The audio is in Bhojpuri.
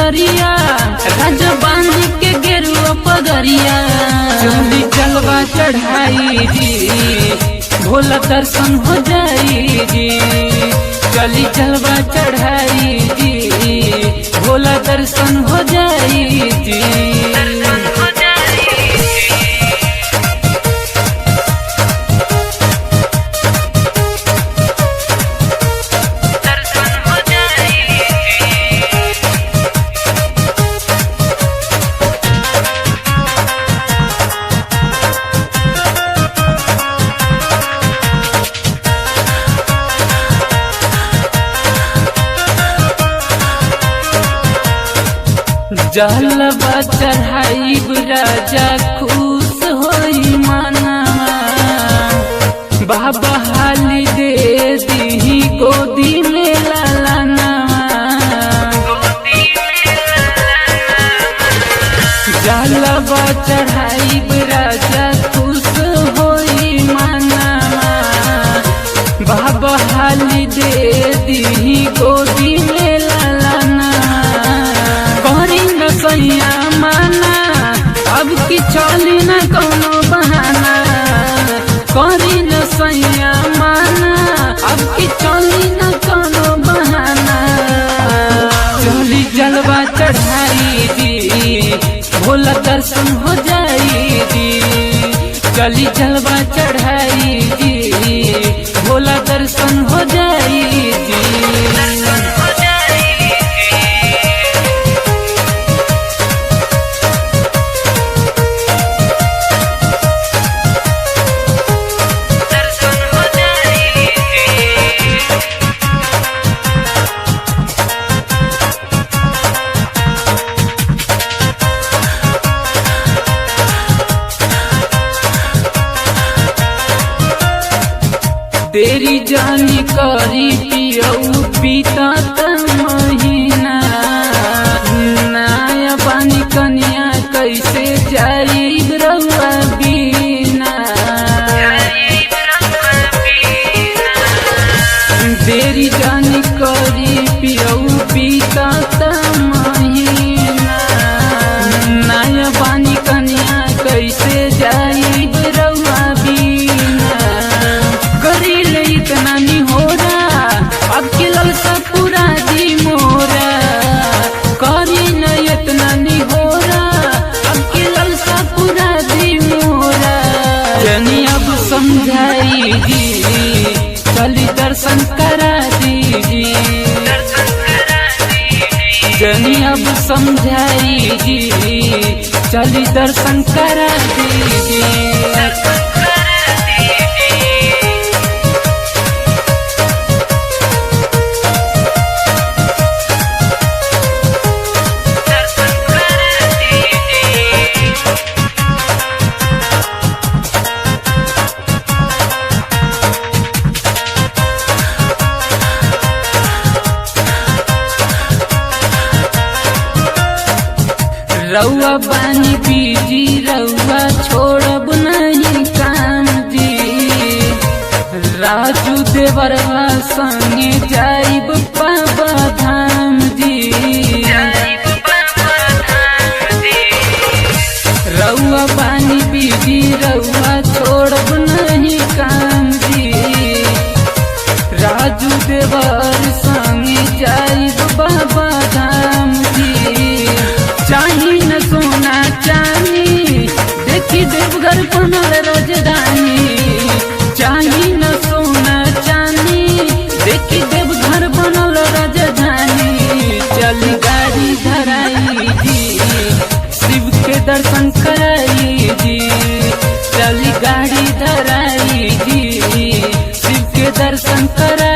चुनरिया राजा बांध के गेरुआ पगरिया चली जलवा चढ़ाई जी भोला दर्शन हो जाई जी। चली जलवा चढ़ाई जी भोला दर्शन हो जाई जी। जलवा चढ़ाई राजा खुश होई मनवा बाबा हाली दे दी गोदी में लालना। जलवा चढ़ाई राजा खुश होई मनवा बाबा हाली दे दी गोदी में लालना। सैया माना अब की चली न कोनो बहाना करी न सैया माना अब की चली न कोनो बहाना। चली जलवा चढ़ाई जी भोला दर्शन हो जाई जी। चली जलवा चढ़ाई जी भोला दर्शन हो जाई जी। तेरी जानी करी पियऊ पीता महीना नया पानी कनिया कैसे जाई रउआ बीना। तेरी जानी करी पियऊ पीता महीना नया पानी कनिया कैसे जाई रउआ बीना। इतना नहीं हो रहा अब के ललसा पूरा दी मोरा करी न इतना नहीं हो रहा अब के ललसा पूरा दी मोरा। जनी अब समझाई जी चली दर्शन करा दीजी। जनी अब समझाई जी चली दर्शन करा दीजी। रउआ बानी बीजी रउआ छोड़ब नहीं काम जी। राजू देवरवा संगे जाइब बाबा धाम जी। रउआ बानी बीजी रउआ छोड़ब नहीं काम जी। राजू देवर संगे जाइब बाबा धाम जी। चाही न सोना चांदी देखी देवघर बनल राजधानी। चाही न सोना चांदी देखी देवघर बनल राजधानी। चली गाड़ी धराई जी शिव के दर्शन कराई जी। चली गाड़ी धराई जी शिव के दर्शन कराई।